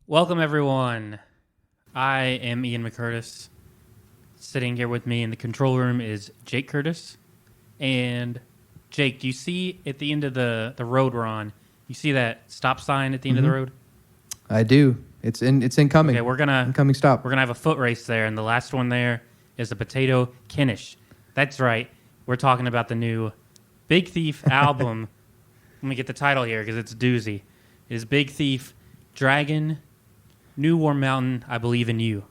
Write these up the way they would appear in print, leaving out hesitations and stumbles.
Welcome, everyone. I am Ian McCurtis. Sitting here with me in the control room is Jake Curtis. And Jake, do you see at the end of the road we're on, you see that stop sign at the end of the road? I do. It's incoming. Okay, we're gonna incoming stop. We're gonna have a foot race there, and the last one there is a potato Knish. That's right. We're talking about the new Big Thief album. Let me get the title here because it's a doozy. It is Big Thief, Dragon, New Warm Mountain, I Believe in You.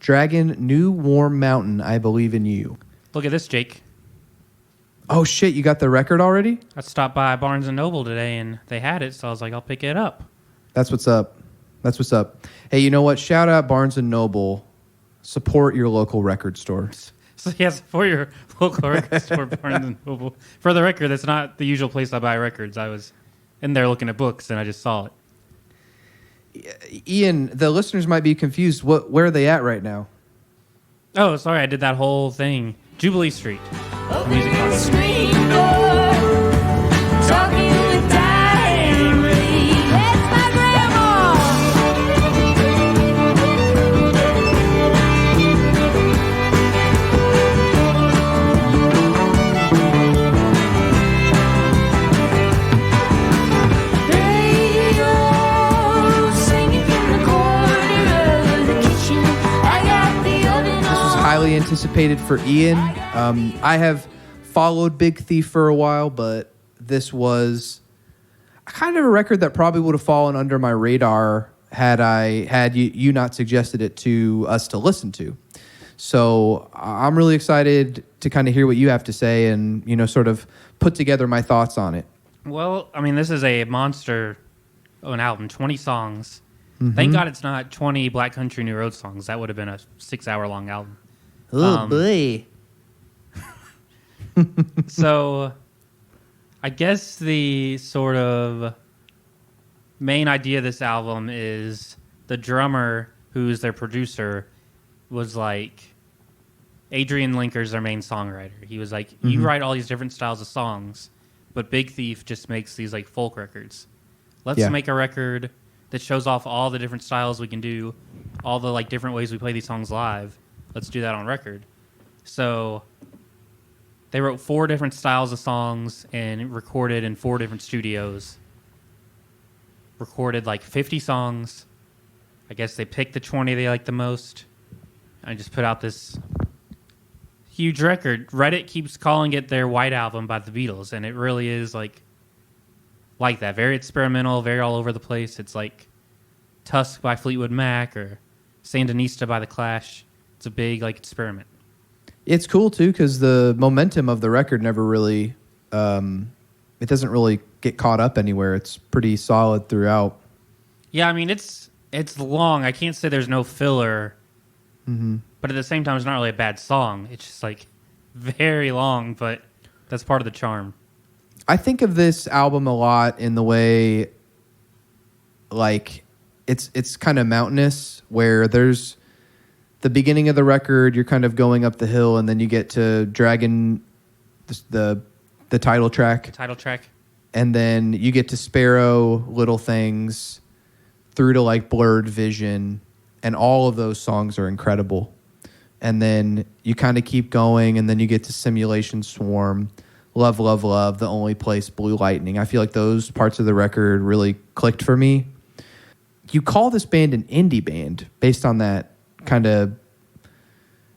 Dragon, New Warm Mountain, I Believe in You. Look at this, Jake. Oh, shit, you got the record already? I stopped by Barnes & Noble today, and they had it, so I was like, I'll pick it up. That's what's up. That's what's up. Hey, you know what? Shout out Barnes & Noble. Support your local record store. So, yes, for your local record store, Barnes & Noble. For the record, that's not the usual place I buy records. I was in there looking at books, and I just saw it. Ian, the listeners might be confused. Where are they at right now? Oh, sorry, I did that whole thing. Jubilee Street. Open the screen door, talking with diary. That's my grandma. Radio singing from the corner of the kitchen. I got the oven on. This was highly anticipated for Ian. I have followed Big Thief for a while, but this was kind of a record that probably would have fallen under my radar had you not suggested it to us to listen to. So I'm really excited to kind of hear what you have to say and, you know, sort of put together my thoughts on it. Well, I mean, this is a monster of an album, 20 songs. Thank God it's not 20 Black Country New Road songs. That would have been a 6-hour-long album. Oh, boy. So, I guess the sort of main idea of this album is the drummer, who's their producer, was like, Adrian Linker's their main songwriter. He was like, you write all these different styles of songs, but Big Thief just makes these like folk records. Let's make a record that shows off all the different styles we can do, all the like different ways we play these songs live. Let's do that on record. So they wrote 4 different styles of songs and recorded in 4 different studios. Recorded like 50 songs. I guess they picked the 20 they liked the most. And just put out this huge record. Reddit keeps calling it their White Album by the Beatles, and it really is like that. Very experimental, very all over the place. It's like Tusk by Fleetwood Mac or Sandinista by The Clash. It's a big like experiment. It's cool, too, because the momentum of the record never really, it doesn't really get caught up anywhere. It's pretty solid throughout. Yeah, I mean, it's long. I can't say there's no filler, but at the same time, it's not really a bad song. It's just like very long, but that's part of the charm. I think of this album a lot in the way, like, it's kind of mountainous, where there's the beginning of the record, you're kind of going up the hill, and then you get to Dragon, the title track. The title track. And then you get to Sparrow, Little Things, through to like Blurred Vision, and all of those songs are incredible. And then you kind of keep going, and then you get to Simulation Swarm, Love, Love, Love, The Only Place, Blue Lightning. I feel like those parts of the record really clicked for me. You call this band an indie band based on that kind of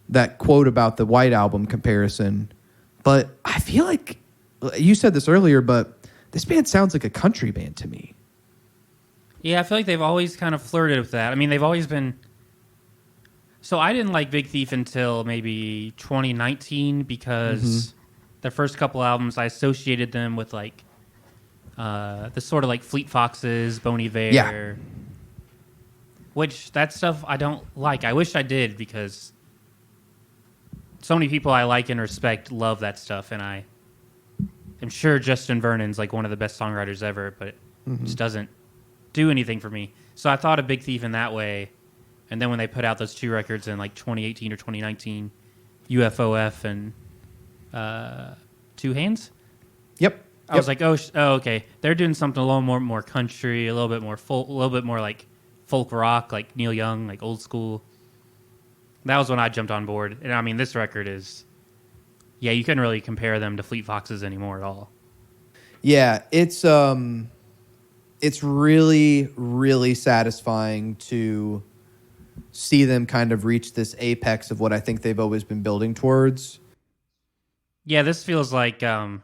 that quote about the White Album comparison, but I feel like you said this earlier, but this band sounds like a country band to me. Yeah, I feel like they've always kind of flirted with that. I mean, they've always been. So I didn't like Big Thief until maybe 2019 because their first couple albums I associated them with like the sort of like Fleet Foxes, Bon Iver. Yeah. Which, that stuff I don't like. I wish I did, because so many people I like and respect love that stuff, and I am sure Justin Vernon's like one of the best songwriters ever, but it just doesn't do anything for me. So I thought of Big Thief in that way, and then when they put out those 2 records in like 2018 or 2019, UFOF and Two Hands? Yep. I was like, oh, okay. They're doing something a little more country, a little bit more full, a little bit more like folk rock, like Neil Young, like old school. That was when I jumped on board. And I mean, this record is, yeah, you couldn't really compare them to Fleet Foxes anymore at all. Yeah, it's really, really satisfying to see them kind of reach this apex of what I think they've always been building towards. Yeah, this feels like if I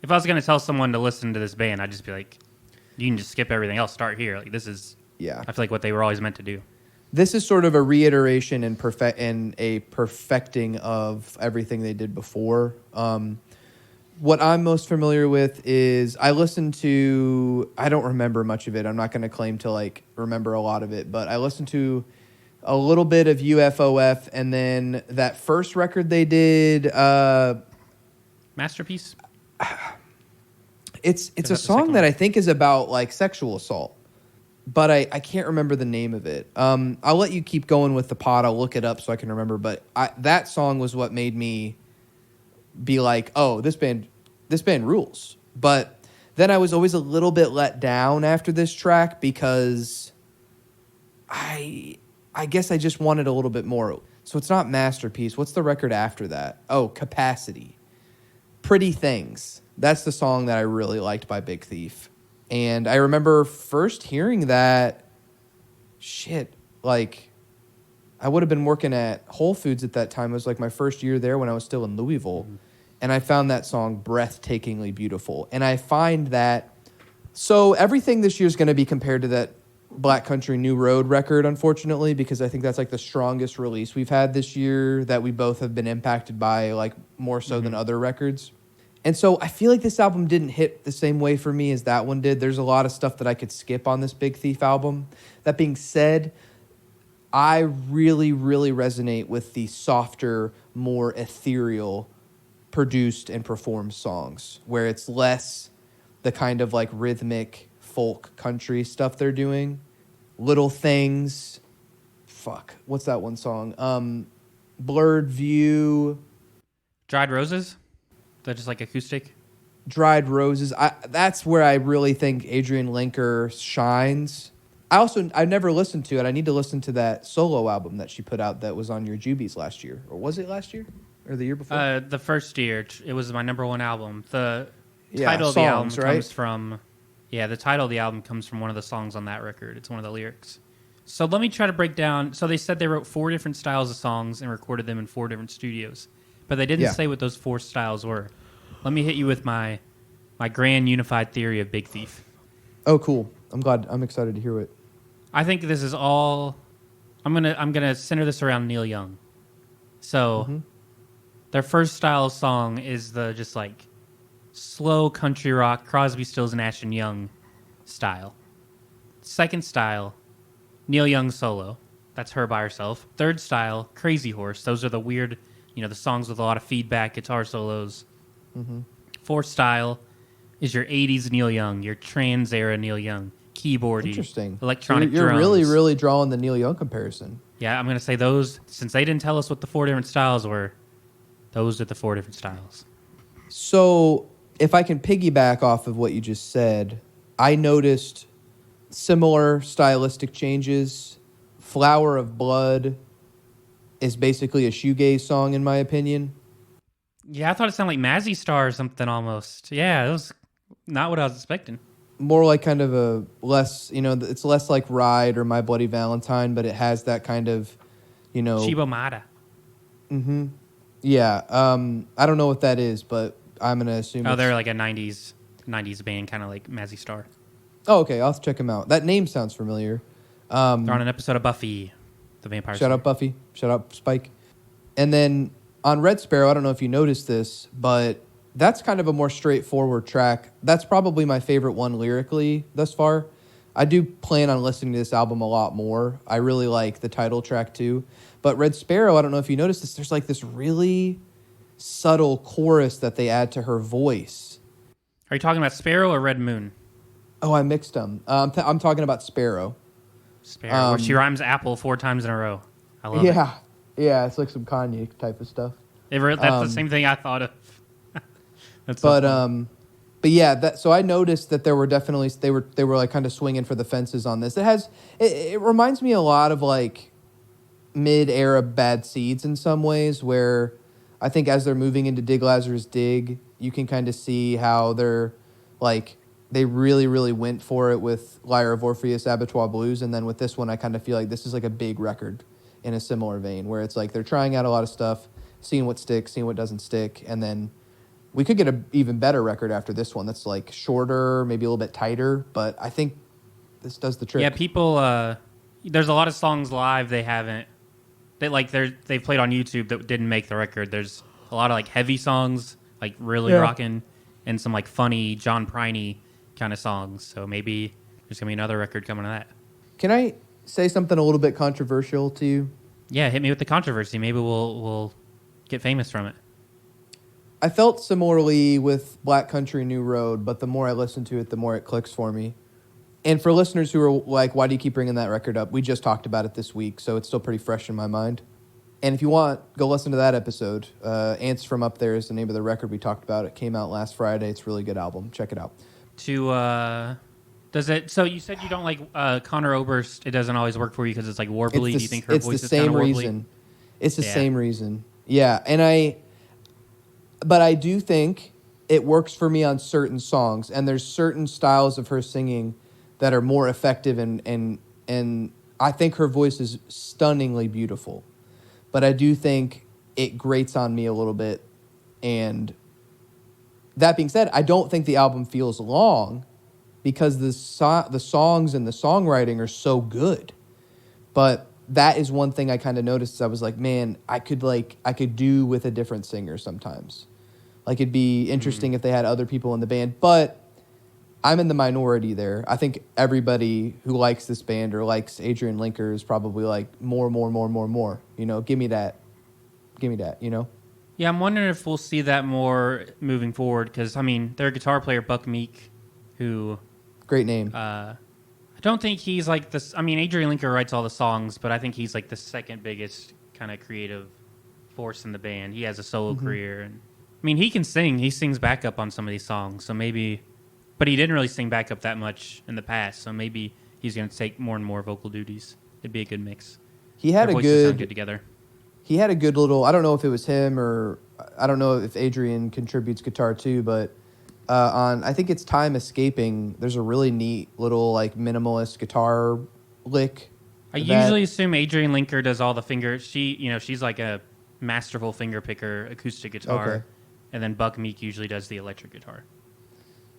was going to tell someone to listen to this band, I'd just be like, you can just skip everything else, start here. Like, this is, Yeah. I feel like what they were always meant to do. This is sort of a reiteration and a perfecting of everything they did before. What I'm most familiar with is I listened to, I don't remember much of it. I'm not going to claim to like remember a lot of it, but I listened to a little bit of UFOF, and then that first record they did, Masterpiece? it's that a the song second that one? I think is about like sexual assault, but I can't remember the name of it. I'll let you keep going with the pod. I'll look it up so I can remember, but that song was what made me be like, oh, this band rules. But then I was always a little bit let down after this track because I guess I just wanted a little bit more. So it's not Masterpiece. What's the record after that? Oh, Capacity. Pretty Things. That's the song that I really liked by Big Thief. And I remember first hearing that, like, I would have been working at Whole Foods at that time. It was like my first year there when I was still in Louisville. Mm-hmm. And I found that song breathtakingly beautiful. And I find that, so everything this year is going to be compared to that Black Country New Road record, unfortunately, because I think that's like the strongest release we've had this year that we both have been impacted by, like more so than other records. And so I feel like this album didn't hit the same way for me as that one did. There's a lot of stuff that I could skip on this Big Thief album. That being said, I really, really resonate with the softer, more ethereal produced and performed songs, where it's less the kind of like rhythmic folk country stuff they're doing. Little Things. What's that one song? Blurred View. Dried Roses? They're just like acoustic? Dried Roses. That's where I really think Adrian Linker shines. I never listened to it. I need to listen to that solo album that she put out that was on your Jubies last year. Or was it last year? Or the year before? The first year. It was my number one album. The Yeah, title of the album songs, right? comes from... Yeah, the title of the album comes from one of the songs on that record. It's one of the lyrics. So let me try to break down. So they said they wrote 4 different styles of songs and recorded them in 4 different studios. But they didn't say what those 4 styles were. Let me hit you with my grand unified theory of Big Thief. Oh, cool. I'm excited to hear it. I think this is all... I'm gonna center this around Neil Young. So their first style of song is the just like slow country rock, Crosby, Stills, Nash and Young style. Second style, Neil Young solo. That's her by herself. Third style, Crazy Horse. Those are the weird, the songs with a lot of feedback, guitar solos. Fourth style is your 80s Neil Young, your trans era Neil Young, keyboardy, Interesting. electronic You're drums. really, really drawing the Neil Young comparison. Yeah, I'm going to say those, since they didn't tell us what the 4 different styles were, those are the 4 different styles. So if I can piggyback off of what you just said, I noticed similar stylistic changes. Flower of Blood is basically a shoegaze song, in my opinion. Yeah, I thought it sounded like Mazzy Star or something almost. Yeah, it was not what I was expecting. More like kind of a less, it's less like Ride or My Bloody Valentine, but it has that kind of, Shibo Mada. Yeah. I don't know what that is, but I'm going to assume They're like a 90s band, kind of like Mazzy Star. Oh, okay. I'll have to check them out. That name sounds familiar. They're on an episode of Buffy, the Vampire Shout Slayer. out Buffy. Shout out Spike. And then on Red Sparrow, I don't know if you noticed this, but that's kind of a more straightforward track. That's probably my favorite one lyrically thus far. I do plan on listening to this album a lot more. I really like the title track too. But Red Sparrow, I don't know if you noticed this, there's like this really subtle chorus that they add to her voice. Are you talking about Sparrow or Red Moon? Oh, I mixed them. I'm talking about Sparrow. Sparrow, where she rhymes apple 4 times in a row. I love it. Yeah, it's like some Kanye type of stuff. That's the same thing I thought of. That's But so But yeah, so I noticed that there were definitely they were like kind of swinging for the fences on this. It reminds me a lot of like mid-era Bad Seeds in some ways, where I think as they're moving into Dig Lazarus Dig, you can kind of see how they're like they really, really went for it with Lyre of Orpheus, Abattoir Blues, and then with this one, I kind of feel like this is like a big record in a similar vein, where it's like they're trying out a lot of stuff, seeing what sticks, seeing what doesn't stick, and then we could get an even better record after this one that's like shorter, maybe a little bit tighter, but I think this does the trick. Yeah, people. There's a lot of songs live they've played on YouTube that didn't make the record. There's a lot of like heavy songs, like really rocking, and some like funny John Priney kind of songs. So maybe there's gonna be another record coming to that. Can I say something a little bit controversial to you? Yeah, hit me with the controversy. Maybe we'll get famous from it. I felt similarly with Black Country New Road, but the more I listen to it, the more it clicks for me. And for listeners who are like, why do you keep bringing that record up? We just talked about it this week, so it's still pretty fresh in my mind. And if you want, go listen to that episode. Ants from Up There is the name of the record we talked about. It came out last Friday. It's a really good album. Check it out. Does it? So you said you don't like Connor Oberst. It doesn't always work for you because it's like warbly. Do you think her voice is kind of warbly? Reason. It's the same reason. Yeah, but I do think it works for me on certain songs, and there's certain styles of her singing that are more effective, and I think her voice is stunningly beautiful. But I do think it grates on me a little bit. And that being said, I don't think the album feels long because the songs and the songwriting are so good. But that is one thing I kind of noticed. I was like, man, I could do with a different singer sometimes. Like, it'd be interesting if they had other people in the band. But I'm in the minority there. I think everybody who likes this band or likes Adrian Linker is probably like more. You know, give me that. You know. Yeah, I'm wondering if we'll see that more moving forward because I mean, their guitar player Buck Meek, who great name. I don't think he's like this. I mean, Adrian Linker writes all the songs, but I think he's like the second biggest kind of creative force in the band. He has a solo career, and I mean, he can sing. He sings backup on some of these songs, so maybe. But he didn't really sing backup that much in the past, so maybe he's going to take more and more vocal duties. It'd be a good mix. He had Their voices sound good together. He had a good little. I don't know if it was him or I don't know if Adrian contributes guitar too, but on I think it's Time Escaping. There's a really neat little like minimalist guitar lick. I usually assume Adrian Linker does all the fingers. She's like a masterful finger picker, acoustic guitar, and then Buck Meek usually does the electric guitar.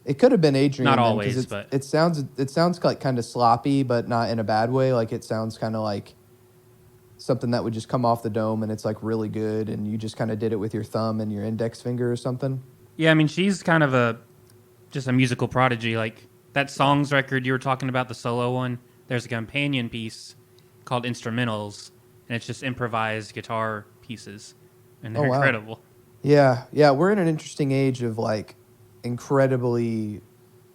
It could have been Adrian. Not always, but it sounds like kind of sloppy, but not in a bad way. Like it sounds kind of like something that would just come off the dome, and it's like really good, and you just kind of did it with your thumb and your index finger or something. Yeah, I mean she's kind of just a musical prodigy. Like that Songs record you were talking about, the solo one. There's a companion piece called Instrumentals, and it's just improvised guitar pieces, and they're incredible. Yeah, we're in an interesting age of like incredibly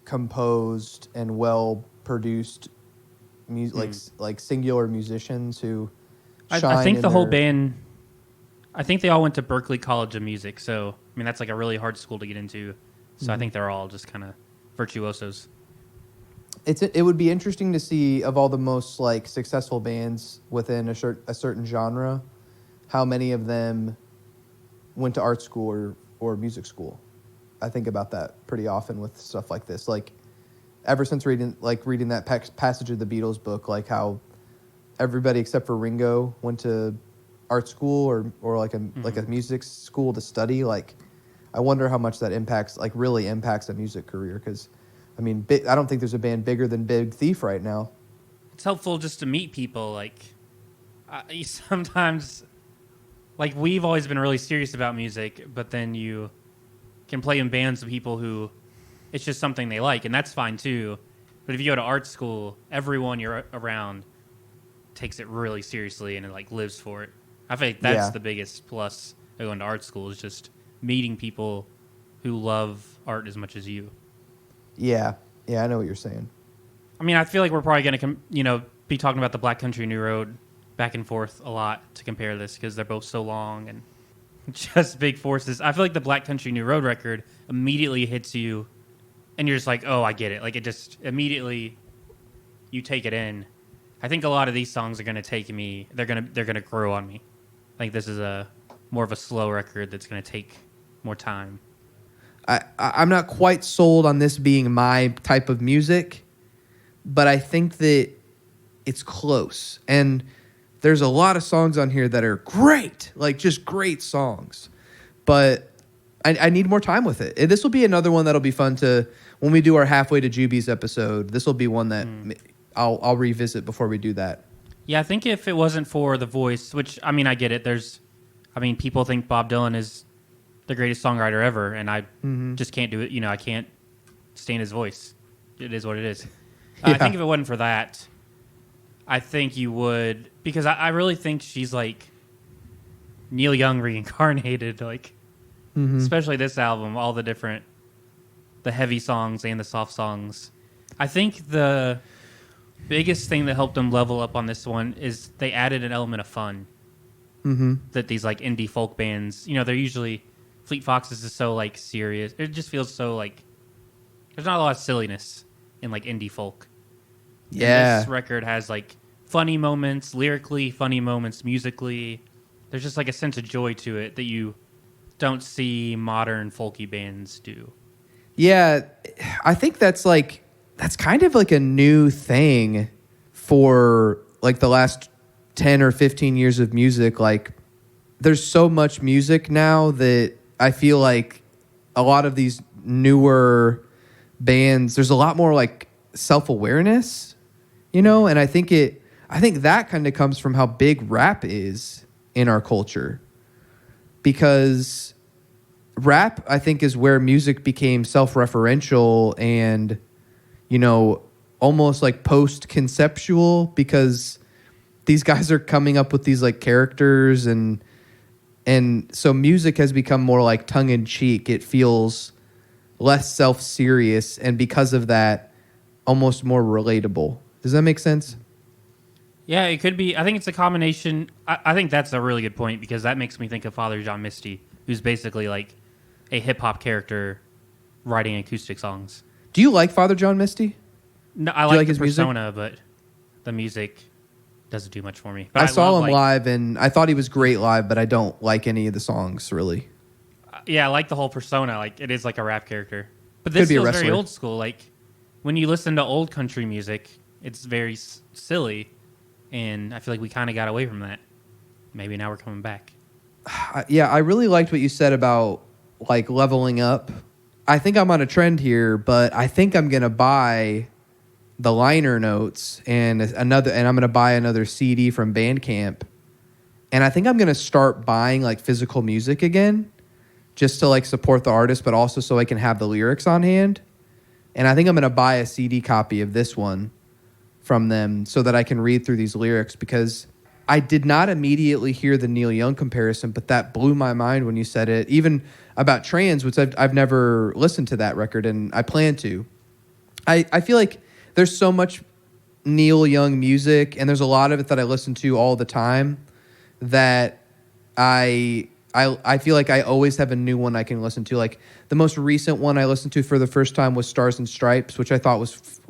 composed and well produced like singular musicians who shine. I think the whole band, I think they all went to Berklee College of Music, so I mean that's like a really hard school to get into, so I think they're all just kind of virtuosos. It would be interesting to see, of all the most like successful bands within a certain genre, how many of them went to art school or music school. I think about that pretty often with stuff like this. Like, ever since reading that passage of the Beatles book, like how everybody except for Ringo went to art school or like a music school to study. Like, I wonder how much that really impacts a music career. Because, I mean, I don't think there's a band bigger than Big Thief right now. It's helpful just to meet people. Like, sometimes, like we've always been really serious about music, but then you can play in bands with people who it's just something they like, and that's fine too. But if you go to art school, everyone you're around takes it really seriously and like lives for it. I think that's the biggest plus of going to art school is just meeting people who love art as much as you. Yeah, I know what you're saying. I mean, I feel like we're probably going to, be talking about the Black Country New Road back and forth a lot to compare this because they're both so long and just big forces. I feel like the Black Country New Road record immediately hits you and you're just like, oh, I get it. Like, it just immediately you take it in. I think a lot of these songs are gonna take me. They're gonna grow on me. I think this is a more of a slow record that's gonna take more time. I'm not quite sold on this being my type of music, but I think that it's close. And there's a lot of songs on here that are great, like just great songs. But I need more time with it. This will be another one that'll be fun to, when we do our Halfway to Juby's episode, this will be one that I'll revisit before we do that. Yeah, I think if it wasn't for the voice, which, I mean, I get it. People think Bob Dylan is the greatest songwriter ever, and I just can't do it. You know, I can't stand his voice. It is what it is. Yeah. I think if it wasn't for that, I think you would, because I really think she's like Neil Young reincarnated, like, especially this album, all the heavy songs and the soft songs. I think the biggest thing that helped them level up on this one is they added an element of fun that these like indie folk bands, you know, they're usually, Fleet Foxes is so like serious. It just feels so like there's not a lot of silliness in like indie folk. Yeah. And this record has like funny moments, lyrically funny moments, musically. There's just like a sense of joy to it that you don't see modern folky bands do. Yeah, I think that's kind of like a new thing for like the last 10 or 15 years of music. Like there's so much music now that I feel like a lot of these newer bands, there's a lot more like self-awareness, you know? And I think that kind of comes from how big rap is in our culture. Because rap, I think, is where music became self-referential and, you know, almost like post-conceptual, because these guys are coming up with these like characters and so music has become more like tongue-in-cheek. It feels less self-serious, and because of that, almost more relatable. Does that make sense? Yeah, it could be. I think it's a combination. I think that's a really good point, because that makes me think of Father John Misty, who's basically like a hip-hop character writing acoustic songs. Do you like Father John Misty? No, I like the his music? persona, but the music doesn't do much for me. But I saw love, him live, and I thought he was great live, but I don't like any of the songs, really. Yeah, I like the whole persona. Like, it is like a rap character. But this Could be a feels very wrestler. old school. Like, when you listen to old country music, it's very silly, and I feel like we kind of got away from that. Maybe now we're coming back. Yeah, I really liked what you said about like leveling up. I think I'm on a trend here, but I think I'm gonna buy the liner notes and I'm gonna buy another CD from Bandcamp, and I think I'm gonna start buying like physical music again, just to like support the artist, but also so I can have the lyrics on hand. And I think I'm gonna buy a CD copy of this one from them so that I can read through these lyrics, because I did not immediately hear the Neil Young comparison, but that blew my mind when you said it. Even about Trans, which I've never listened to that record, and I plan to. I feel like there's so much Neil Young music, and there's a lot of it that I listen to all the time, that I feel like I always have a new one I can listen to. Like the most recent one I listened to for the first time was Stars and Stripes, which I thought was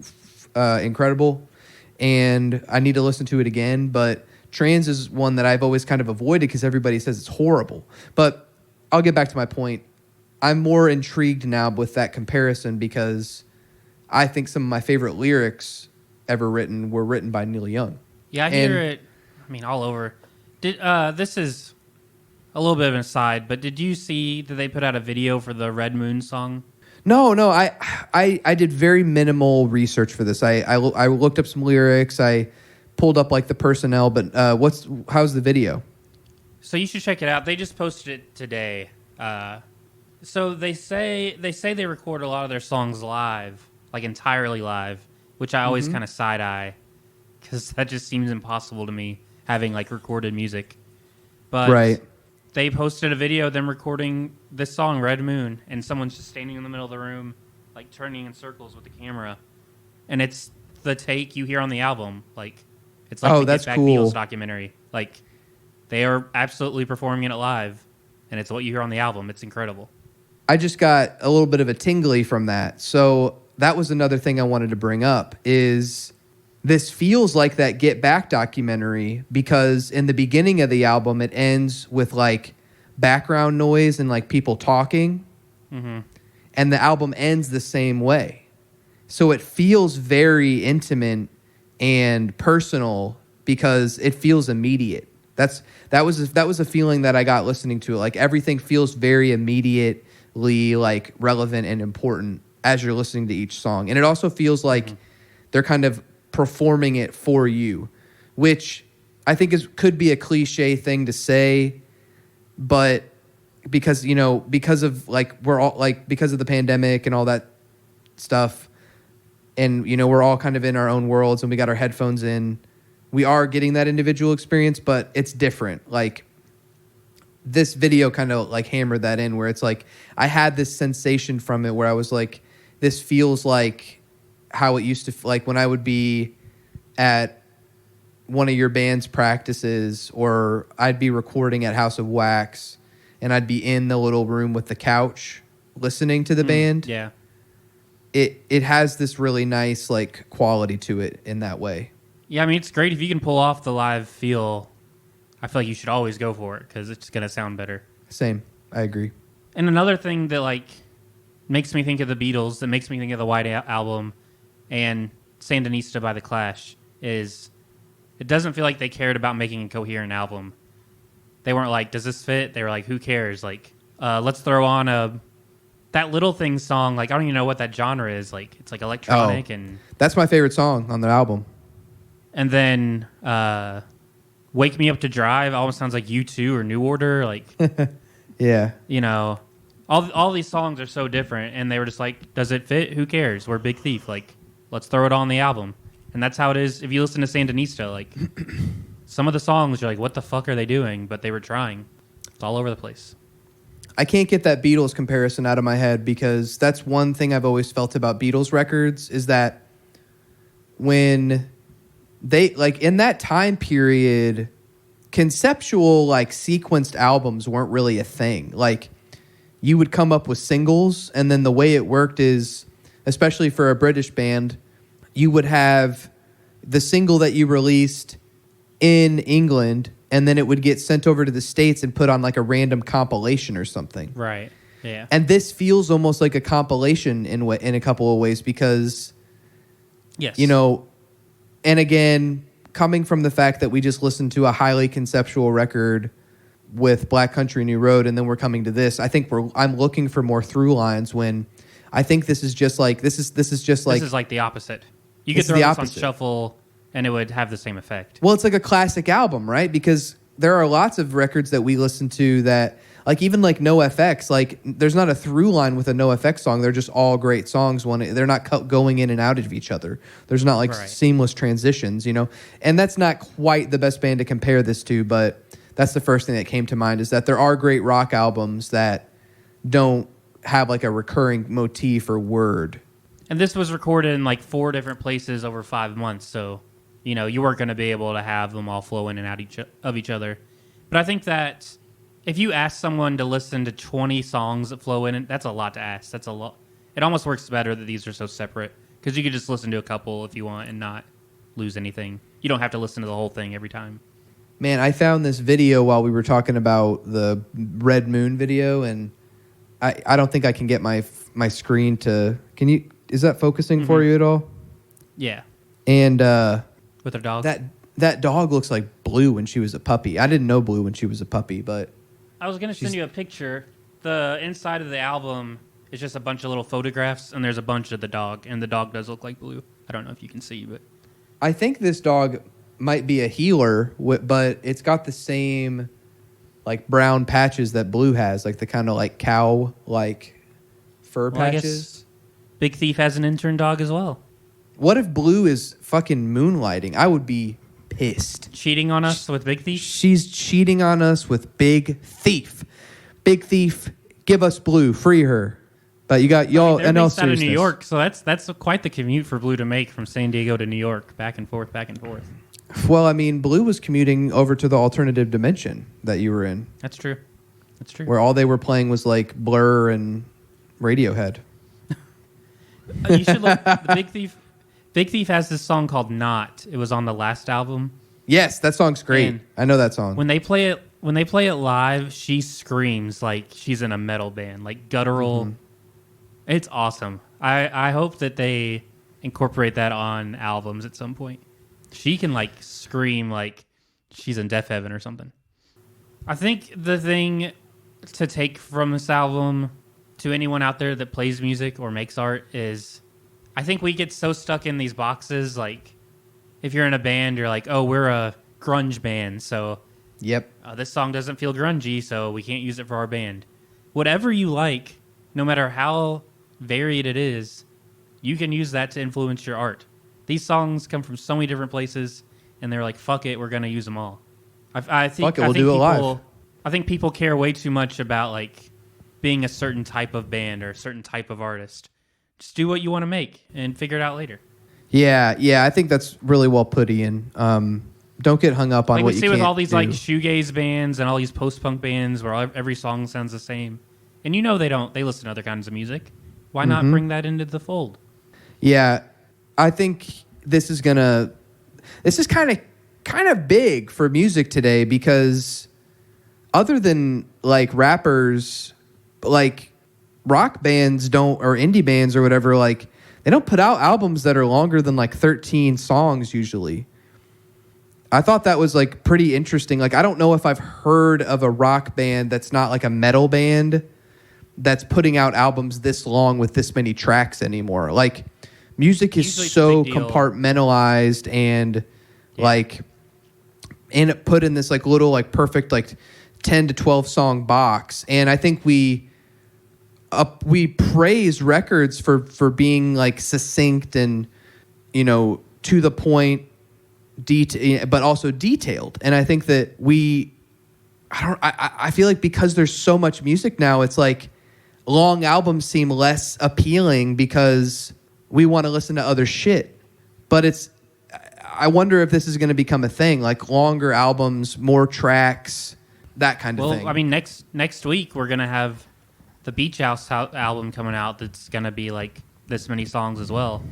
incredible, and I need to listen to it again. But Trans is one that I've always kind of avoided because everybody says it's horrible. But I'll get back to my point. I'm more intrigued now with that comparison, because I think some of my favorite lyrics ever written were written by Neil Young. Yeah, I hear it. I mean, all over. This is a little bit of an aside, but did you see that they put out a video for the Red Moon song? No. I did very minimal research for this. I looked up some lyrics. I pulled up like the personnel, but how's the video? So you should check it out. They just posted it today. So they say they record a lot of their songs live, like entirely live, which I always kind of side eye, because that just seems impossible to me, having like recorded music. But Right. they posted a video of them recording this song, Red Moon, and someone's just standing in the middle of the room, like turning in circles with the camera, and it's the take you hear on the album. Like, it's like the that's Get Back cool. Beatles documentary. Like, they are absolutely performing it live, and it's what you hear on the album. It's incredible. I just got a little bit of a tingly from that. So that was another thing I wanted to bring up is this feels like that Get Back documentary because in the beginning of the album, it ends with like background noise and like people talking. Mm-hmm. And the album ends the same way. So it feels very intimate and personal because it feels immediate. That was a feeling that I got listening to it. Like everything feels very immediately like relevant and important as you're listening to each song. And it also feels like they're kind of performing it for you, which I think could be a cliche thing to say, but because of like we're all like because of the pandemic and all that stuff, and we're all kind of in our own worlds and we got our headphones in, we are getting that individual experience, but it's different. Like this video kind of like hammered that in where it's like I had this sensation from it where I was like, this feels like how it used to like when I would be at one of your band's practices, or I'd be recording at House of Wax and I'd be in the little room with the couch listening to the band. Yeah. It has this really nice like quality to it in that way. Yeah, I mean, it's great if you can pull off the live feel. I feel like you should always go for it because it's going to sound better. Same. I agree. And another thing that like makes me think of the Beatles, that makes me think of the White Album and Sandinista by The Clash is it doesn't feel like they cared about making a coherent album. They weren't like, does this fit? They were like, who cares? Like, let's throw on that Little Things song. Like, I don't even know what that genre is. Like, it's like electronic and that's my favorite song on the album. And then Wake Me Up to Drive almost sounds like U2 or New Order. Like, yeah. All these songs are so different. And they were just like, does it fit? Who cares? We're Big Thief. Like, let's throw it on the album. And that's how it is if you listen to Sandinista. Like, some of the songs, you're like, what the fuck are they doing? But they were trying. It's all over the place. I can't get that Beatles comparison out of my head because that's one thing I've always felt about Beatles records is that when they, like, in that time period, conceptual, like, sequenced albums weren't really a thing. Like, you would come up with singles, and then the way it worked is, especially for a British band, you would have the single that you released in England, and then it would get sent over to the States and put on like a random compilation or something. Right. Yeah. And this feels almost like a compilation in a couple of ways because, yes, and again, coming from the fact that we just listened to a highly conceptual record with Black Country New Road, and then we're coming to this, I think I'm looking for more through lines when I think this is just like this is like the opposite. You could throw this on shuffle and it would have the same effect. Well, it's like a classic album, right? Because there are lots of records that we listen to that, like even like NoFX, like there's not a through line with a NoFX song. They're just all great songs. They're not going in and out of each other. There's not like seamless transitions, And that's not quite the best band to compare this to, but that's the first thing that came to mind is that there are great rock albums that don't have like a recurring motif or word. And this was recorded in like 4 different places over 5 months, so you weren't going to be able to have them all flow in and out of each other. But I think that if you ask someone to listen to 20 songs that flow in, that's a lot to ask. That's a lot. It almost works better that these are so separate because you could just listen to a couple if you want and not lose anything. You don't have to listen to the whole thing every time. Man, I found this video while we were talking about the Red Moon video, and I don't think I can get my screen to... Can you... Is that focusing for you at all? Yeah. And with her dog. That dog looks like Blue when she was a puppy. I didn't know Blue when she was a puppy, but I was going to send you a picture. The inside of the album is just a bunch of little photographs, and there's a bunch of the dog, and the dog does look like Blue. I don't know if you can see, but I think this dog might be a healer, but it's got the same like brown patches that Blue has, like the kind of like cow like fur patches. Big Thief has an intern dog as well. What if Blue is fucking moonlighting? I would be pissed. Cheating on us with Big Thief? She's cheating on us with Big Thief. Big Thief, give us Blue, free her. But you got y'all and else out of New York, so that's quite the commute for Blue to make from San Diego to New York, back and forth, back and forth. Well, I mean, Blue was commuting over to the alternative dimension that you were in. That's true. That's true. Where all they were playing was like Blur and Radiohead. You should look. The Big Thief. Big Thief has this song called "Not." It was on the last album. Yes, that song's great. And I know that song. When they play it live, she screams like she's in a metal band, like guttural. It's awesome. I hope that they incorporate that on albums at some point. She can like scream like she's in death heaven or something. I think the thing to take from this album to anyone out there that plays music or makes art is I think we get so stuck in these boxes. Like if you're in a band, you're like, oh, we're a grunge band. So Yep. this song doesn't feel grungy, so we can't use it for our band. Whatever you like, no matter how varied it is, you can use that to influence your art. These songs come from so many different places, and they're like, fuck it, we're going to use them all. I think, Fuck it, we'll do it live. I think people care way too much about like being a certain type of band or a certain type of artist. Just do what you want to make and figure it out later. Yeah, I think that's really well put, Ian. Don't get hung up on Like what we you see can't with all these do. like shoegaze bands and all these post-punk bands where every song sounds the same. And you know they listen to other kinds of music. Why not bring that into the fold? Yeah, I think this is kind of big for music today because other than like rappers, like rock bands don't, or indie bands or whatever, like they don't put out albums that are longer than like 13 songs usually. I thought that was like pretty interesting. Like I don't know if I've heard of a rock band that's not like a metal band that's putting out albums this long with this many tracks anymore. Like music is Usually it's a so big deal. compartmentalized and like put in this like little like perfect like 10 to 12 song box. And I think we praise records for being like succinct and, you know, to the point, but also detailed. And I think that I feel like because there's so much music now, it's like long albums seem less appealing because we want to listen to other shit. But I wonder if this is going to become a thing, like longer albums, more tracks, that kind of thing. Well, I mean, next week we're gonna have the Beach House album coming out. That's gonna be like this many songs as well.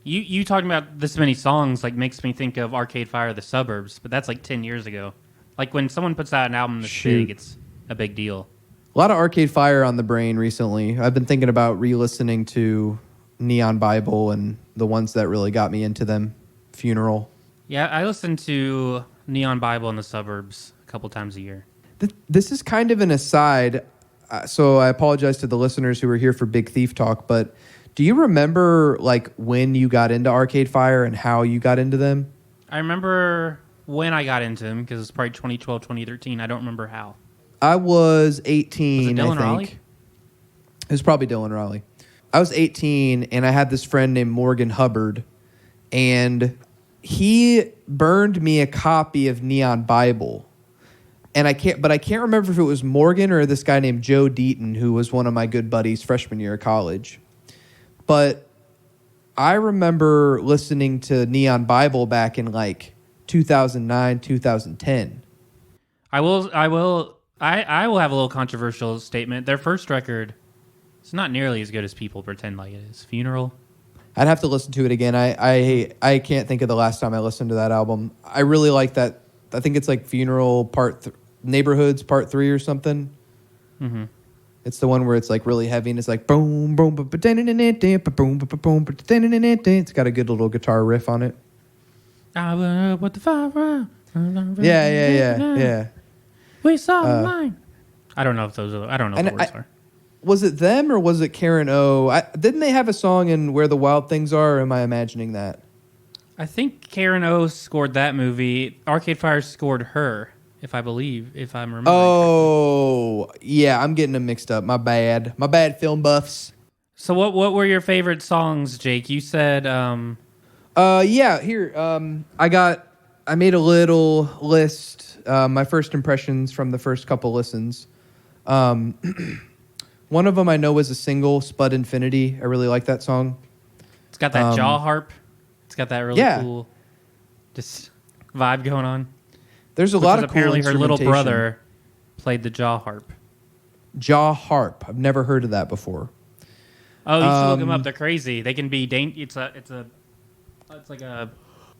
You talking about this many songs like makes me think of Arcade Fire, The Suburbs, but that's like 10 years ago. Like when someone puts out an album this big, it's a big deal. A lot of Arcade Fire on the brain recently. I've been thinking about re-listening to Neon Bible and the ones that really got me into them. Funeral. Yeah, I listen to Neon Bible and The Suburbs a couple times a year. This is kind of an aside, so I apologize to the listeners who were here for Big Thief Talk, but do you remember like when you got into Arcade Fire and how you got into them? I remember when I got into them because it's probably 2012, 2013. I don't remember how. I was 18, Was it Dylan I think. Raleigh? It was probably Dylan Raleigh. I was 18, and I had this friend named Morgan Hubbard, and he burned me a copy of Neon Bible. And I can't remember if it was Morgan or this guy named Joe Deaton, who was one of my good buddies freshman year of college. But I remember listening to Neon Bible back in like 2009, 2010. I will have a little controversial statement. Their first record, it's not nearly as good as people pretend like it is. Funeral. I'd have to listen to it again. I can't think of the last time I listened to that album. I really like that. I think it's like Funeral Neighborhoods Part 3 or something. Mm-hmm. It's the one where it's like really heavy and it's like boom, boom, boom, boom, boom. It's got a good little guitar riff on it. What the fire? Yeah. We saw the line. I don't know if those are. I don't know what the words are. Was it them or was it Karen O? Didn't they have a song in Where the Wild Things Are? Or am I imagining that? I think Karen O scored that movie. Arcade Fire scored Her, if I'm remembering. Oh, yeah, I'm getting them mixed up. My bad, film buffs. So what were your favorite songs, Jake? You said. Yeah. Here, I made a little list. My first impressions from the first couple listens. One of them I know was a single, Spud Infinity. I really like that song. It's got that jaw harp. It's got that really cool, just vibe going on. There's a lot of cool apparently her little instrumentation. brother played the jaw harp. Jaw harp. I've never heard of that before. Oh, you should look them up. They're crazy. They can be it's like a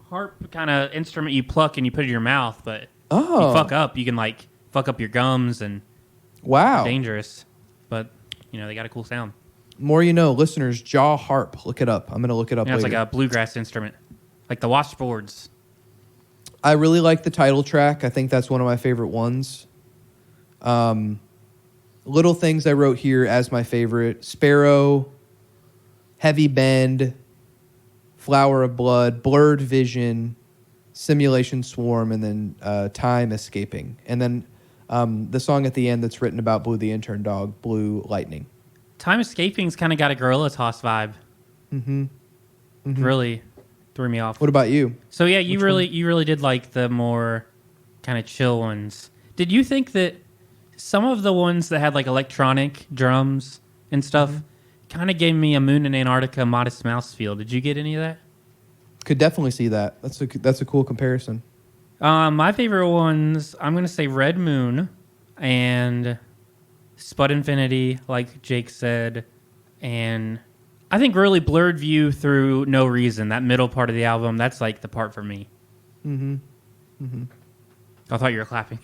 harp kind of instrument you pluck and you put it in your mouth, but Oh. you fuck up, you can like fuck up your gums and Wow. dangerous. But they got a cool sound. More you know, listeners, Jaw Harp. Look it up. I'm going to look it up It's later. like a bluegrass instrument, like the washboards. I really like the title track. I think that's one of my favorite ones. Little things I wrote here as my favorite: Sparrow, Heavy Bend, Flower of Blood, Blurred Vision, Simulation Swarm, and then Time Escaping. And then the song at the end that's written about Blue the Intern Dog, Blue Lightning. Time Escaping's kind of got a Gorilla Toss vibe. Mm-hmm. Really threw me off. What about you? So yeah, you really did like the more kind of chill ones. Did you think that some of the ones that had like electronic drums and stuff kind of gave me a Moon in Antarctica, Modest Mouse feel? Did you get any of that? Could definitely see that. That's a cool comparison. My favorite ones, I'm gonna say Red Moon and Spud Infinity, like Jake said, and I think really Blurred View through No Reason. That middle part of the album, that's like the part for me. I thought you were clapping.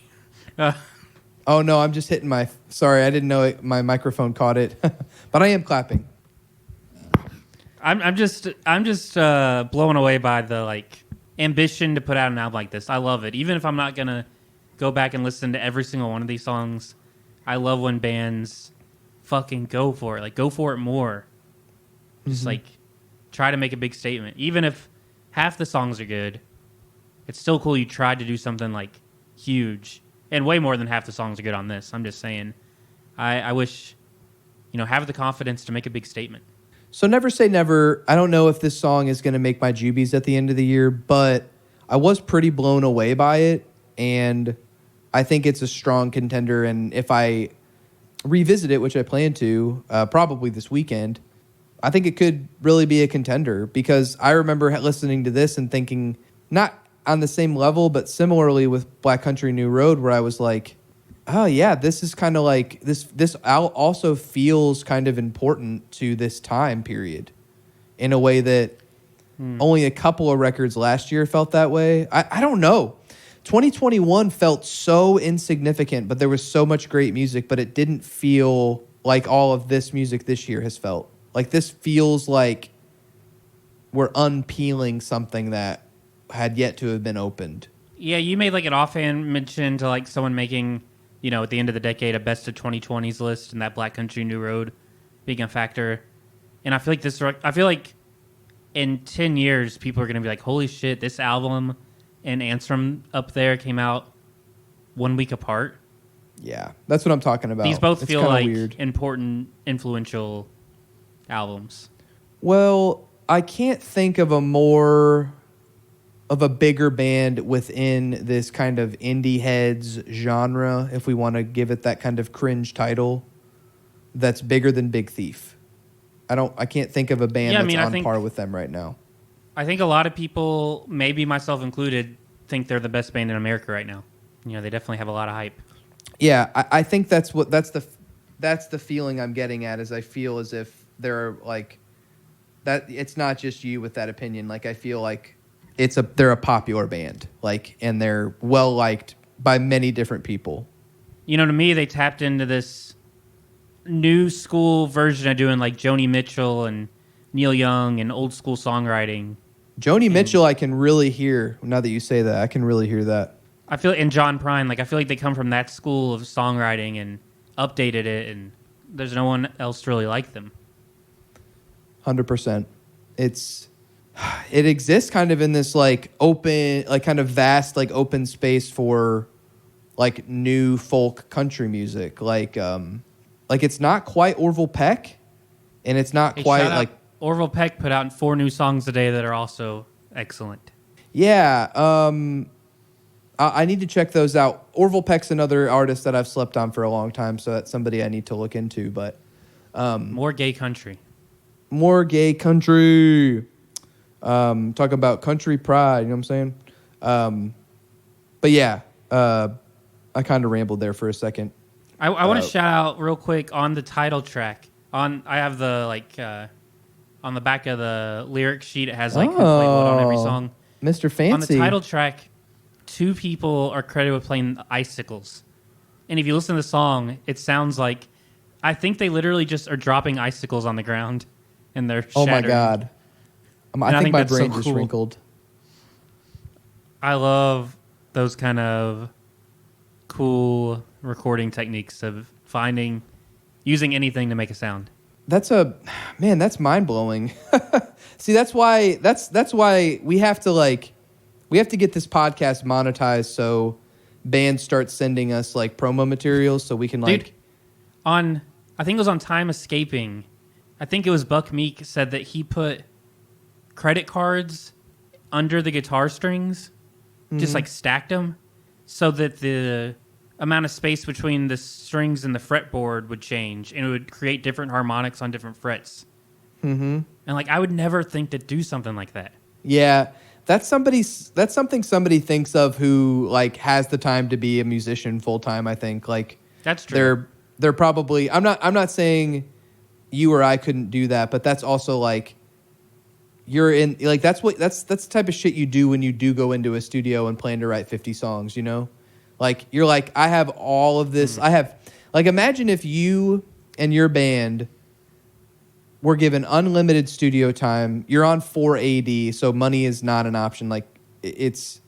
Oh no, I'm just hitting my. Sorry, I didn't know my microphone caught it, but I am clapping. I'm just blown away by the like ambition to put out an album like this. I love it. Even if I'm not gonna go back and listen to every single one of these songs, I love when bands fucking go for it. Like go for it more. Just like try to make a big statement. Even if half the songs are good, it's still cool you tried to do something like huge. And way more than half the songs are good on this. I'm just saying, I wish, have the confidence to make a big statement. So never say never. I don't know if this song is going to make my Jubies at the end of the year, but I was pretty blown away by it, and I think it's a strong contender. And if I revisit it, which I plan to, probably this weekend, I think it could really be a contender because I remember listening to this and thinking, not on the same level, but similarly with Black Country New Road, where I was like, oh yeah, this is kind of like this also feels kind of important to this time period in a way that only a couple of records last year felt that way. I don't know. 2021 felt so insignificant, but there was so much great music, but it didn't feel like all of this music this year has felt. Like this feels like we're unpeeling something that had yet to have been opened. Yeah, you made like an offhand mention to like someone making, at the end of the decade, a best of 2020s list, and that Black Country New Road being a factor. And I feel like in 10 years, people are going to be like, holy shit, this album and Answer Up There came out 1 week apart. Yeah, that's what I'm talking about. These both It's feel kinda like weird. important, influential albums. Well, I can't think of a bigger band within this kind of indie heads genre, if we want to give it that kind of cringe title, that's bigger than Big Thief. I can't think of a band that's on par with them right now. I think a lot of people, maybe myself included, think they're the best band in America right now. They definitely have a lot of hype. Yeah, I think that's the feeling I'm getting at, is I feel as if they're like that. It's not just you with that opinion. Like I feel like they're a popular band, like, and they're well liked by many different people. To me, they tapped into this new school version of doing like Joni Mitchell and Neil Young and old school songwriting. Joni Mitchell, I can really hear, now that you say that, I can really hear that. I feel, and John Prine, like I feel like they come from that school of songwriting and updated it, and there's no one else really like them. 100%. It exists kind of in this like open, like kind of vast, like open space for like new folk country music. Like it's not quite Orville Peck, and it's not Hey, quite shout out, like Orville Peck put out 4 new songs today that are also excellent. yeah. I need to check those out. Orville Peck's another artist that I've slept on for a long time, so that's somebody I need to look into. But More gay country. more gay country. Talk about country pride, you know what I'm saying? But yeah, I kind of rambled there for a second. I want to shout out real quick on the title track. I have the on the back of the lyric sheet, it has like who played what on every song. Mr. Fancy. On the title track, 2 people are credited with playing icicles. And if you listen to the song, it sounds like, I think they literally just are dropping icicles on the ground and they're Oh my shattering. God. I think my that's so brain just cool. wrinkled. I love those kind of cool recording techniques of using anything to make a sound. That's mind blowing. See, that's why we have to get this podcast monetized so bands start sending us like promo materials so we can like. Dude, I think it was on Time Escaping. I think it was Buck Meek said that he put credit cards under the guitar strings, just like stacked them, so that the amount of space between the strings and the fretboard would change, and it would create different harmonics on different frets. Mm-hmm. And like, I would never think to do something like that. Yeah, that's something somebody thinks of who like has the time to be a musician full time. I think like That's true. They're probably. I'm not saying you or I couldn't do that, but that's also like you're in like that's the type of shit you do when you do go into a studio and plan to write 50 songs. You know, like you're like I have all of this. I have like imagine if you and your band were given unlimited studio time. You're on 4AD, so money is not an option. Like it's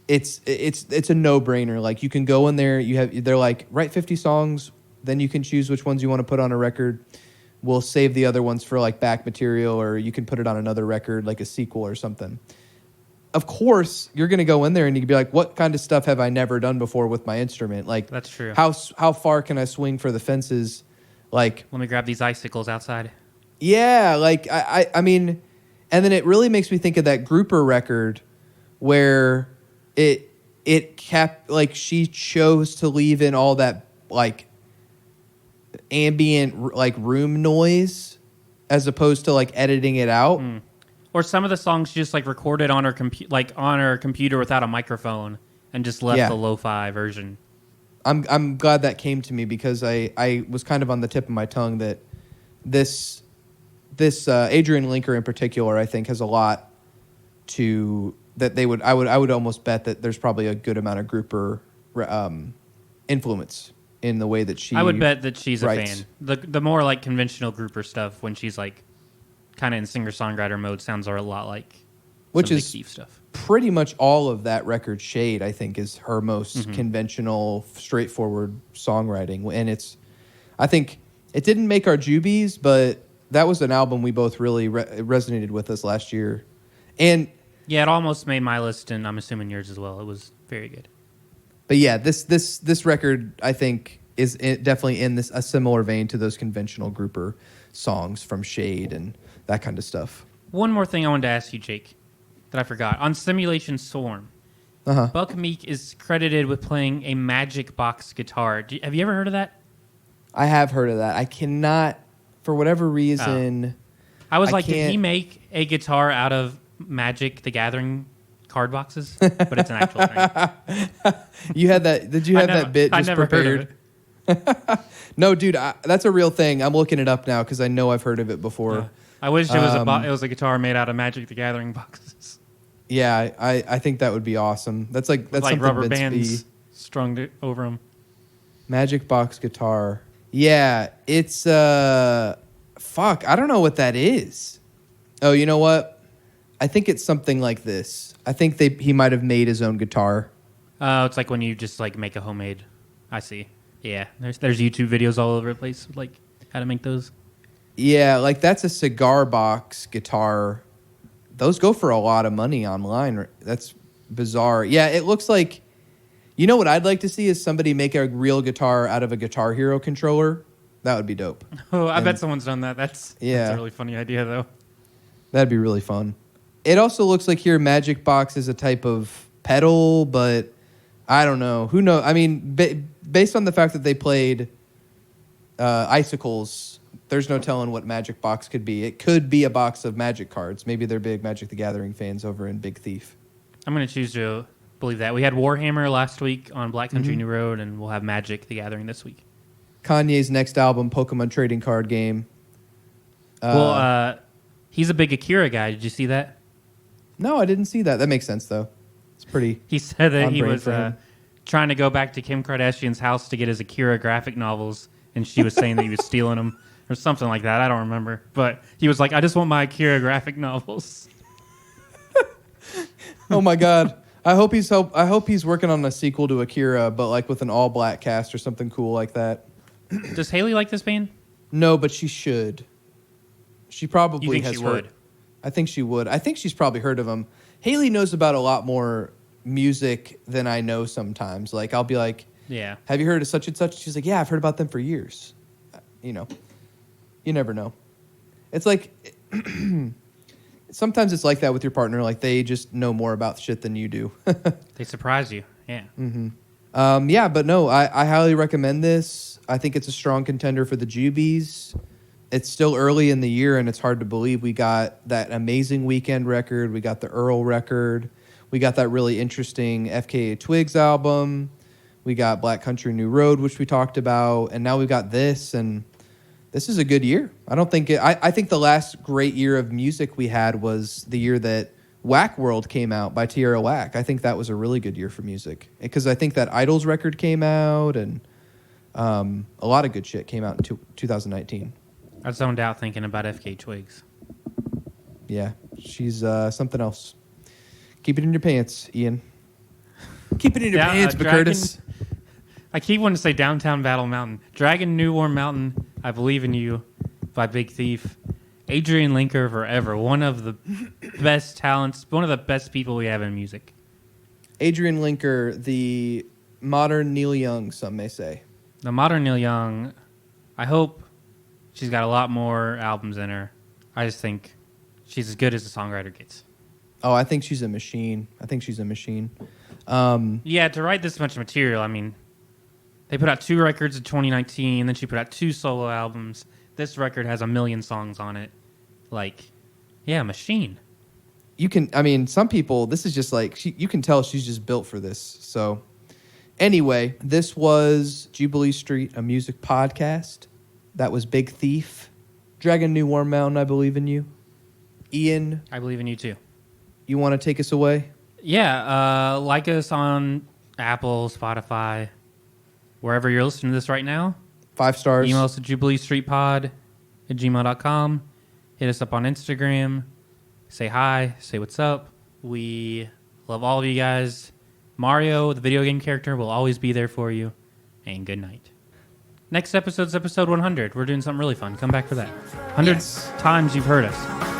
a no-brainer. Like you can go in there, they're like write 50 songs, then you can choose which ones you want to put on a record. We'll save the other ones for like back material, or you can put it on another record, like a sequel or something. Of course, you're going to go in there and you can be like, what kind of stuff have I never done before with my instrument? Like That's true. How far can I swing for the fences? Like Let me grab these icicles outside. yeah, like I mean, and then it really makes me think of that Grouper record where it kept like she chose to leave in all that like ambient like room noise as opposed to like editing it out. Or some of the songs just like recorded on her computer without a microphone and just left the lo-fi version. I'm glad that came to me because I was kind of on the tip of my tongue that this Adrian Linker in particular I think has a lot to that they would I would almost bet that there's probably a good amount of Grouper influence in the way that she I would bet that she's writes. a fan. The more like conventional Grouper stuff when she's like kind of in singer-songwriter mode sounds a lot like which some is Big Thief stuff. Pretty much all of that record Shade I think is her most conventional straightforward songwriting, and I think it didn't make our Jubies, but that was an album we both really resonated with us last year. And yeah, it almost made my list, and I'm assuming yours as well. It was very good. but yeah, this record I think is definitely in a similar vein to those conventional Grouper songs from Shade and that kind of stuff. One more thing I wanted to ask you, Jake, that I forgot. On Simulation Storm, Buck Meek is credited with playing a Magic Box Guitar. Have you ever heard of that? I have heard of that. I cannot, for whatever reason. I was I like, did he can't- make a guitar out of Magic the Gathering card boxes? But it's an actual thing. You had that? Did you have that bit I just never prepared? heard of it. No, dude, that's a real thing. I'm looking it up now because I know I've heard of it before. Yeah. I wish it was a guitar made out of Magic the Gathering boxes. Yeah, I think that would be awesome. That's With like something rubber Vince bands V. strung over them. Magic Box Guitar. Yeah, it's fuck. I don't know what that is. Oh, you know what? I think it's something like this. I think he might have made his own guitar. It's like when you just like make a homemade. I see. Yeah, there's YouTube videos all over the place with, like how to make those. Yeah, like that's a Cigar Box Guitar. Those go for a lot of money online. That's bizarre. Yeah, it looks like. You know what I'd like to see is somebody make a real guitar out of a Guitar Hero controller. That would be dope. Oh, I bet someone's done that. That's a really funny idea, though. That'd be really fun. It also looks like here Magic Box is a type of pedal, but I don't know. Who knows? I mean, based on the fact that they played Icicles, there's no telling what Magic Box could be. It could be a box of Magic cards. Maybe they're big Magic the Gathering fans over in Big Thief. I'm going to choose to believe that. We had Warhammer last week on Black Country New Road, and we'll have Magic the Gathering this week. Kanye's next album, Pokemon Trading Card Game. He's a big Akira guy. Did you see that? No, I didn't see that. That makes sense though. It's pretty. He said that on he brand was for him. trying to go back to Kim Kardashian's house to get his Akira graphic novels, and she was saying that he was stealing them or something like that. I don't remember, but he was like, "I just want my Akira graphic novels." Oh my god. I hope he's working on a sequel to Akira, but like with an all black cast or something cool like that. Does Haley like this band? No, but she should. She probably You think has she heard. would? I think she would. I think she's probably heard of him. Haley knows about a lot more music than I know sometimes. Like I'll be like, Yeah. "Have you heard of such and such?" She's like, "Yeah, I've heard about them for years." You know, you never know. It's like sometimes it's like that with your partner. Like they just know more about shit than you do. They surprise you. Yeah. Yeah, but no, I highly recommend this. I think it's a strong contender for the Jubies. It's still early in the year, and it's hard to believe we got that amazing Weekend record. We got the Earl record. We got that really interesting FKA Twigs album. We got Black Country New Road, which we talked about, and now we got this, and this is a good year. I think the last great year of music we had was the year that Whack World came out by Tierra Whack. I think that was a really good year for music because I think that Idols record came out, and a lot of good shit came out in 2019. I zoned out thinking about FK Twigs. Yeah, she's something else. Keep it in your pants, Ian. Keep it in your pants, Curtis. I keep wanting to say Downtown Battle Mountain. Dragon New Warm Mountain, I Believe in You by Big Thief. Adrian Linker Forever, one of the best talents, one of the best people we have in music. Adrian Linker, the modern Neil Young, some may say. The modern Neil Young, I hope she's got a lot more albums in her. I just think she's as good as a songwriter gets. Oh, I think she's a machine. Yeah, to write this much material, I mean, they put out 2 records in 2019, then she put out 2 solo albums. This record has 1 million songs on it. Like, yeah, machine. Some people, this is just like, you can tell she's just built for this. So, anyway, this was Jubilee Street, a music podcast. That was Big Thief. Dragon New Warm Mountain, I Believe in You. Ian, I believe in you too. you want to take us away? Yeah, like us on Apple, Spotify, wherever you're listening to this right now. 5 stars. Email us at jubileestreetpod@gmail.com. Hit us up on Instagram. Say hi. Say what's up. We love all of you guys. Mario, the video game character, will always be there for you. And good night. Next episode's episode 100. We're doing something really fun. Come back for that. 100 times you've heard us.